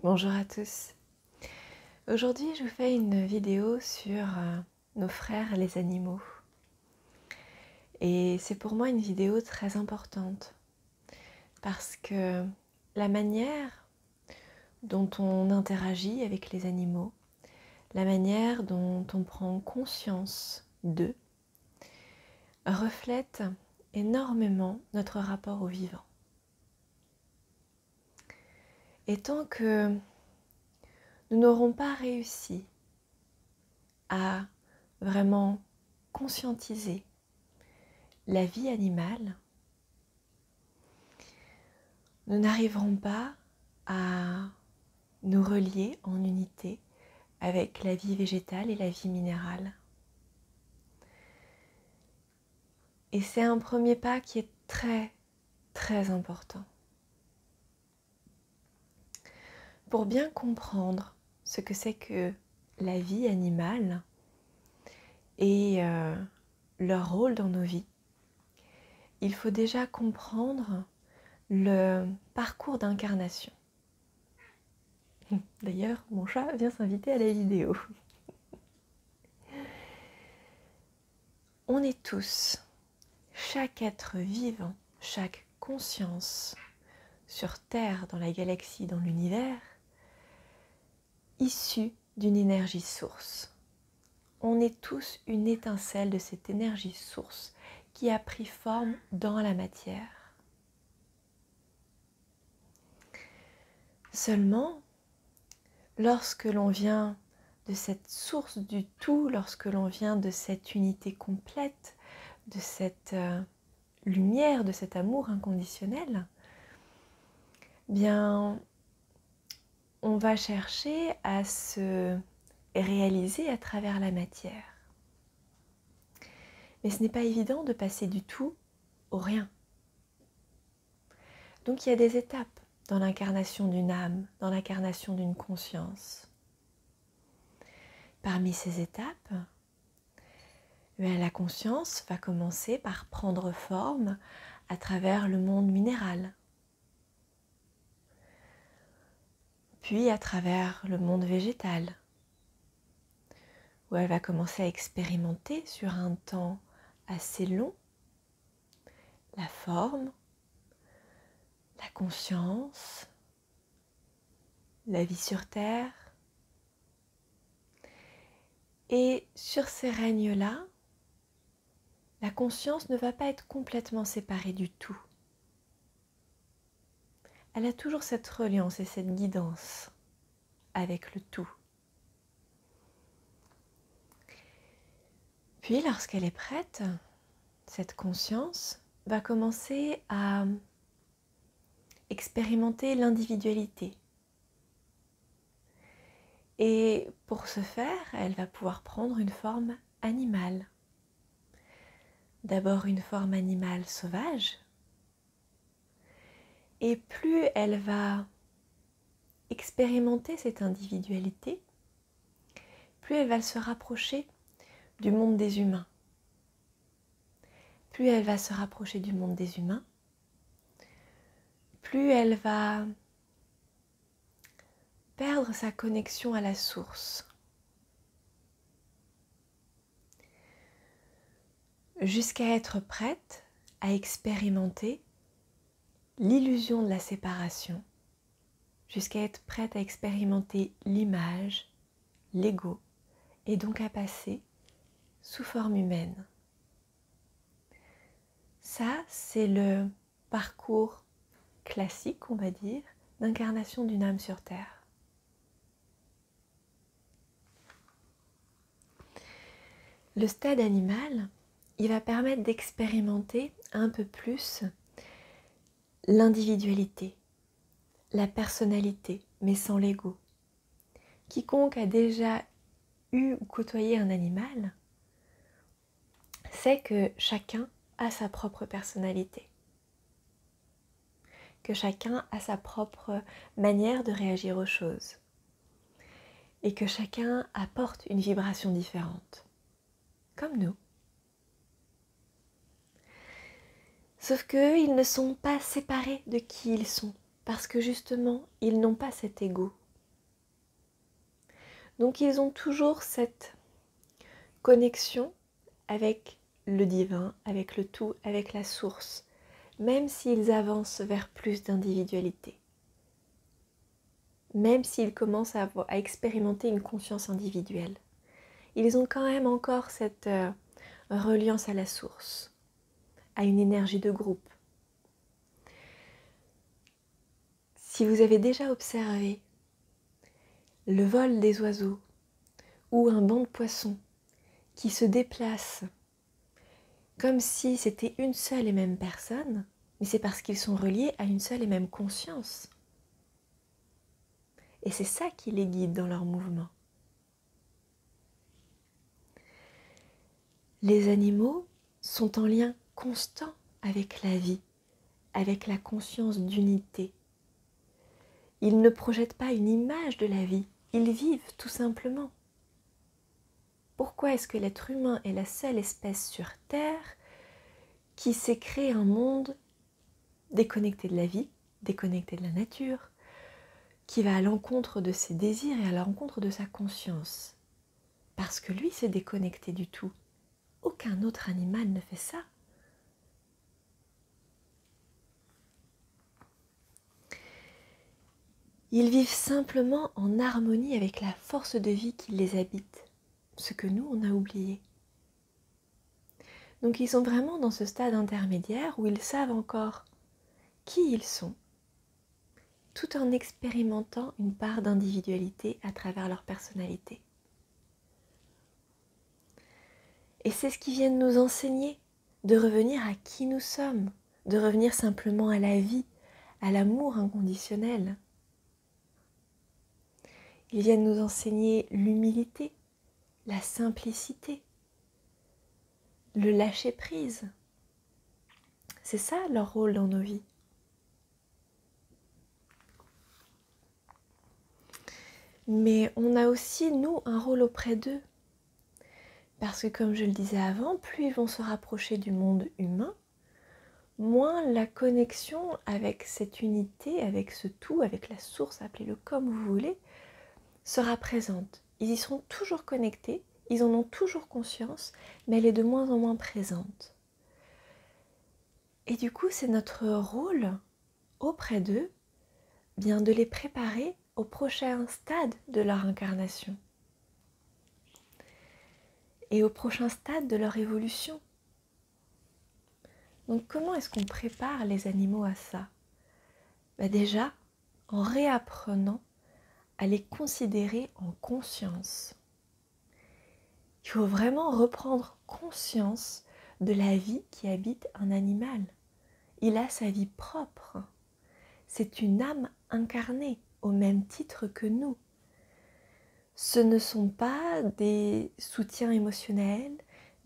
Bonjour à tous. Aujourd'hui, je vous fais une vidéo sur nos frères les animaux. Et c'est pour moi une vidéo très importante parce que la manière dont on interagit avec les animaux, la manière dont on prend conscience d'eux, reflète énormément notre rapport au vivant. Et tant que nous n'aurons pas réussi à vraiment conscientiser la vie animale, nous n'arriverons pas à nous relier en unité avec la vie végétale et la vie minérale. Et c'est un premier pas qui est très important. Pour bien comprendre ce que c'est que la vie animale et leur rôle dans nos vies, il faut déjà comprendre le parcours d'incarnation. D'ailleurs, mon chat vient s'inviter à la vidéo. On est tous, chaque être vivant, chaque conscience sur Terre, dans la galaxie, dans l'univers, issu d'une énergie source. On est tous une étincelle de cette énergie source qui a pris forme dans la matière. Seulement, lorsque l'on vient de cette source du tout, lorsque l'on vient de cette unité complète, de cette lumière, de cet amour inconditionnel, bien, on va chercher à se réaliser à travers la matière. Mais ce n'est pas évident de passer du tout au rien. Donc il y a des étapes dans l'incarnation d'une âme, dans l'incarnation d'une conscience. Parmi ces étapes, la conscience va commencer par prendre forme à travers le monde minéral, puis à travers le monde végétal, où elle va commencer à expérimenter sur un temps assez long la forme, la conscience, la vie sur Terre. Et sur ces règnes-là, la conscience ne va pas être complètement séparée du tout. Elle a toujours cette reliance et cette guidance avec le tout. Puis lorsqu'elle est prête, cette conscience va commencer à expérimenter l'individualité. Et pour ce faire, elle va pouvoir prendre une forme animale. D'abord une forme animale sauvage, et plus elle va expérimenter cette individualité, plus elle va se rapprocher du monde des humains. Plus elle va se rapprocher du monde des humains, plus elle va perdre sa connexion à la source, jusqu'à être prête à expérimenter l'illusion de la séparation, jusqu'à être prête à expérimenter l'image, l'ego, et donc à passer sous forme humaine. Ça, c'est le parcours classique, on va dire, d'incarnation d'une âme sur Terre. Le stade animal, il va permettre d'expérimenter un peu plus l'individualité, la personnalité, mais sans l'ego. Quiconque a déjà eu ou côtoyé un animal sait que chacun a sa propre personnalité, que chacun a sa propre manière de réagir aux choses et que chacun apporte une vibration différente, comme nous. Sauf qu'ils ne sont pas séparés de qui ils sont, parce que justement, ils n'ont pas cet ego. Donc ils ont toujours cette connexion avec le divin, avec le tout, avec la source, même s'ils avancent vers plus d'individualité, même s'ils commencent à expérimenter une conscience individuelle. Ils ont quand même encore cette reliance à la source, à une énergie de groupe. Si vous avez déjà observé le vol des oiseaux ou un banc de poissons qui se déplace comme si c'était une seule et même personne, mais c'est parce qu'ils sont reliés à une seule et même conscience. Et c'est ça qui les guide dans leur mouvement. Les animaux sont en lien constant avec la vie, avec la conscience d'unité. Ils ne projettent pas une image de la vie, ils vivent tout simplement. Pourquoi est-ce que l'être humain est la seule espèce sur Terre qui s'est créé un monde déconnecté de la vie, déconnecté de la nature, qui va à l'encontre de ses désirs et à l'encontre de sa conscience? Parce que lui s'est déconnecté du tout. Aucun autre animal ne fait ça. Ils vivent simplement en harmonie avec la force de vie qui les habite, ce que nous, on a oublié. Donc ils sont vraiment dans ce stade intermédiaire où ils savent encore qui ils sont, tout en expérimentant une part d'individualité à travers leur personnalité. Et c'est ce qu'ils viennent nous enseigner, de revenir à qui nous sommes, de revenir simplement à la vie, à l'amour inconditionnel. Ils viennent nous enseigner l'humilité, la simplicité, le lâcher-prise. C'est ça leur rôle dans nos vies. Mais on a aussi, nous, un rôle auprès d'eux. Parce que comme je le disais avant, plus ils vont se rapprocher du monde humain, moins la connexion avec cette unité, avec ce tout, avec la source, appelez-le comme vous voulez, sera présente. Ils y seront toujours connectés, ils en ont toujours conscience, mais elle est de moins en moins présente. Et du coup, c'est notre rôle auprès d'eux, bien de les préparer au prochain stade de leur incarnation et au prochain stade de leur évolution. Donc comment est-ce qu'on prépare les animaux à ça? Déjà, en réapprenant à les considérer en conscience. Il faut vraiment reprendre conscience de la vie qui habite un animal. Il a sa vie propre. C'est une âme incarnée au même titre que nous. Ce ne sont pas des soutiens émotionnels,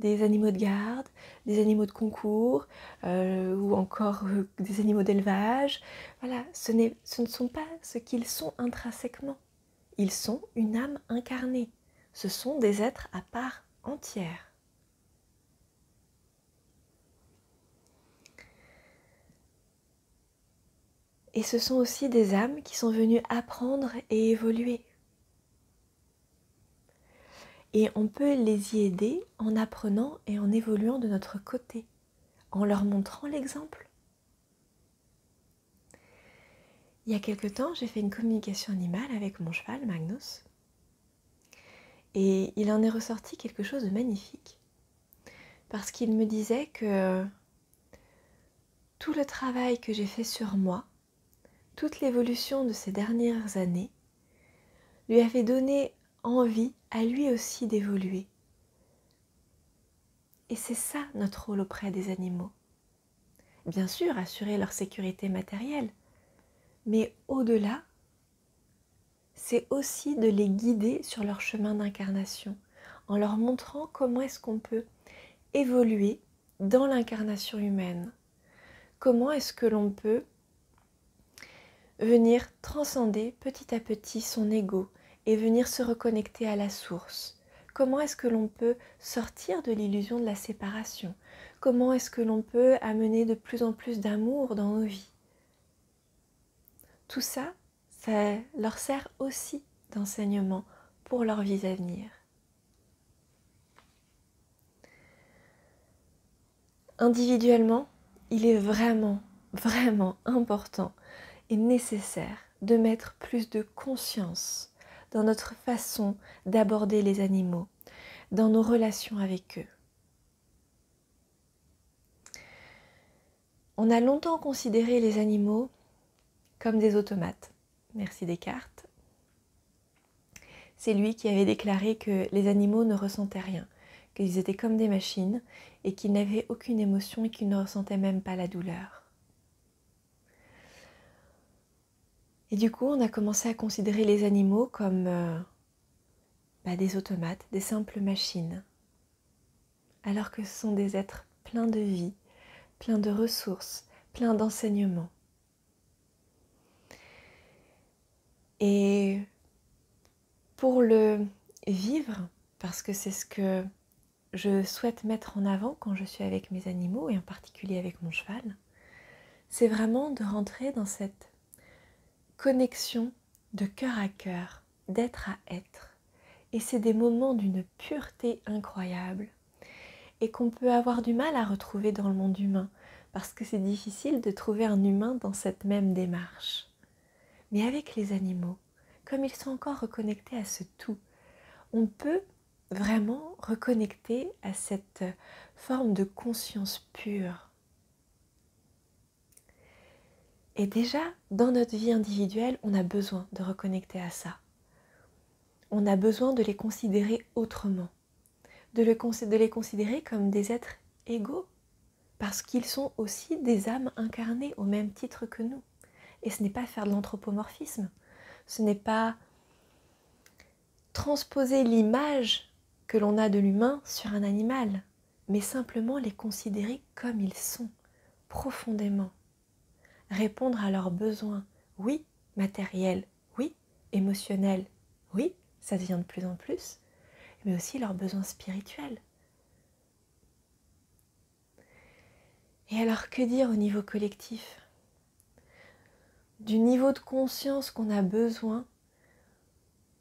des animaux de garde, des animaux de concours ou encore des animaux d'élevage. Voilà, ce ne sont pas ce qu'ils sont intrinsèquement. Ils sont une âme incarnée. Ce sont des êtres à part entière. Et ce sont aussi des âmes qui sont venues apprendre et évoluer. Et on peut les y aider en apprenant et en évoluant de notre côté, en leur montrant l'exemple. Il y a quelque temps, j'ai fait une communication animale avec mon cheval, Magnus. Et il en est ressorti quelque chose de magnifique. Parce qu'il me disait que tout le travail que j'ai fait sur moi, toute l'évolution de ces dernières années, lui avait donné envie à lui aussi d'évoluer. Et c'est ça notre rôle auprès des animaux. Bien sûr, assurer leur sécurité matérielle, mais au-delà, c'est aussi de les guider sur leur chemin d'incarnation, en leur montrant comment est-ce qu'on peut évoluer dans l'incarnation humaine. Comment est-ce que l'on peut venir transcender petit à petit son ego et venir se reconnecter à la source. Comment est-ce que l'on peut sortir de l'illusion de la séparation? Comment est-ce que l'on peut amener de plus en plus d'amour dans nos vies? Tout ça, ça leur sert aussi d'enseignement pour leur vie à venir. Individuellement, il est vraiment, vraiment important et nécessaire de mettre plus de conscience dans notre façon d'aborder les animaux, dans nos relations avec eux. On a longtemps considéré les animaux comme des automates. Merci Descartes. C'est lui qui avait déclaré que les animaux ne ressentaient rien, qu'ils étaient comme des machines et qu'ils n'avaient aucune émotion et qu'ils ne ressentaient même pas la douleur. Et du coup, on a commencé à considérer les animaux comme des automates, des simples machines, alors que ce sont des êtres pleins de vie, pleins de ressources, pleins d'enseignements. Et pour le vivre, parce que c'est ce que je souhaite mettre en avant quand je suis avec mes animaux, et en particulier avec mon cheval, c'est vraiment de rentrer dans cette connexion de cœur à cœur, d'être à être. Et c'est des moments d'une pureté incroyable et qu'on peut avoir du mal à retrouver dans le monde humain parce que c'est difficile de trouver un humain dans cette même démarche. Mais avec les animaux, comme ils sont encore reconnectés à ce tout, on peut vraiment reconnecter à cette forme de conscience pure. Et déjà, dans notre vie individuelle, on a besoin de reconnecter à ça. On a besoin de les considérer autrement, de les considérer comme des êtres égaux, parce qu'ils sont aussi des âmes incarnées au même titre que nous. Et ce n'est pas faire de l'anthropomorphisme, ce n'est pas transposer l'image que l'on a de l'humain sur un animal, mais simplement les considérer comme ils sont, profondément. Répondre à leurs besoins, oui, matériels, oui, émotionnels, oui, ça devient de plus en plus, mais aussi leurs besoins spirituels. Et alors, que dire au niveau collectif ? Du niveau de conscience qu'on a besoin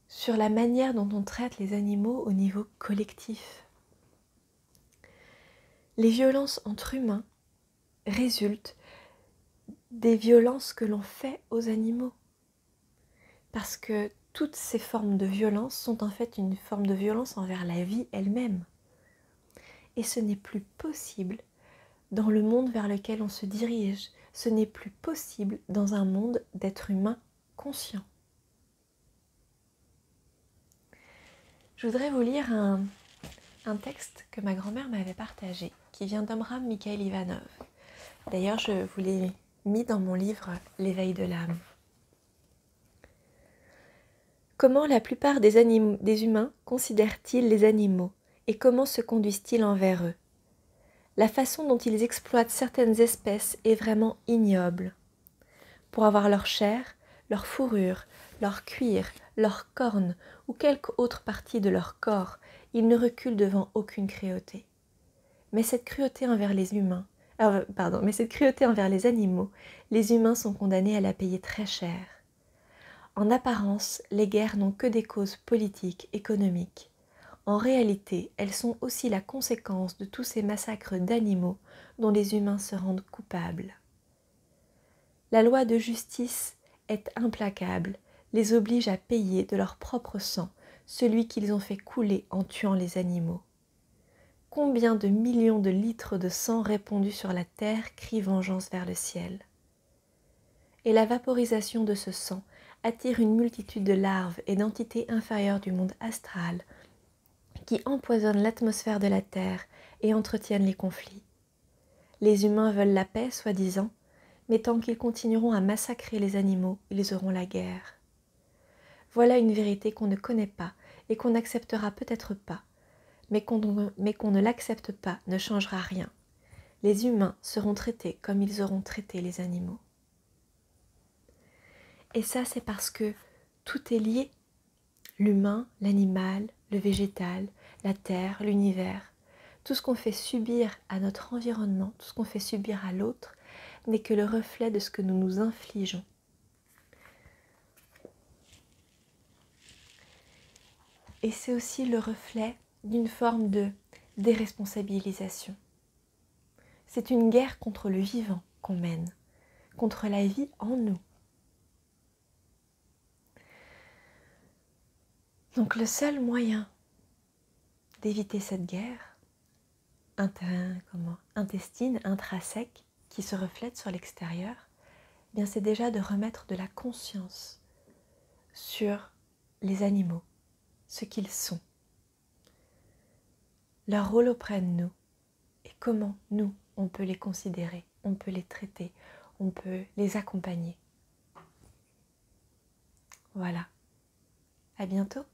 sur la manière dont on traite les animaux au niveau collectif. Les violences entre humains résultent des violences que l'on fait aux animaux. Parce que toutes ces formes de violence sont en fait une forme de violence envers la vie elle-même. Et ce n'est plus possible dans le monde vers lequel on se dirige. Ce n'est plus possible dans un monde d'êtres humains conscients. Je voudrais vous lire un texte que ma grand-mère m'avait partagé, qui vient d'Omram Mikhaël Ivanov. D'ailleurs, je vous l'ai mis dans mon livre « L'éveil de l'âme ». Comment la plupart des humains considèrent-ils les animaux et comment se conduisent-ils envers eux ? La façon dont ils exploitent certaines espèces est vraiment ignoble. Pour avoir leur chair, leur fourrure, leur cuir, leurs cornes ou quelque autre partie de leur corps, ils ne reculent devant aucune cruauté. Mais cette cruauté envers les animaux, les humains sont condamnés à la payer très cher. En apparence, les guerres n'ont que des causes politiques, économiques. En réalité, elles sont aussi la conséquence de tous ces massacres d'animaux dont les humains se rendent coupables. La loi de justice est implacable, les oblige à payer de leur propre sang celui qu'ils ont fait couler en tuant les animaux. Combien de millions de litres de sang répandus sur la terre crient vengeance vers le ciel. Et la vaporisation de ce sang attire une multitude de larves et d'entités inférieures du monde astral qui empoisonnent l'atmosphère de la terre et entretiennent les conflits. Les humains veulent la paix, soi-disant, mais tant qu'ils continueront à massacrer les animaux, ils auront la guerre. Voilà une vérité qu'on ne connaît pas et qu'on n'acceptera peut-être pas, mais qu'on ne l'accepte pas ne changera rien. Les humains seront traités comme ils auront traité les animaux. Et ça, c'est parce que tout est lié. L'humain, l'animal, le végétal, la terre, l'univers. Tout ce qu'on fait subir à notre environnement, tout ce qu'on fait subir à l'autre, n'est que le reflet de ce que nous nous infligeons. Et c'est aussi le reflet d'une forme de déresponsabilisation. C'est une guerre contre le vivant qu'on mène, contre la vie en nous. Donc le seul moyen d'éviter cette guerre intestine, intrinsèque, qui se reflète sur l'extérieur, eh bien c'est déjà de remettre de la conscience sur les animaux, ce qu'ils sont, leur rôle auprès de nous et comment nous, on peut les considérer, on peut les traiter, on peut les accompagner. Voilà, à bientôt.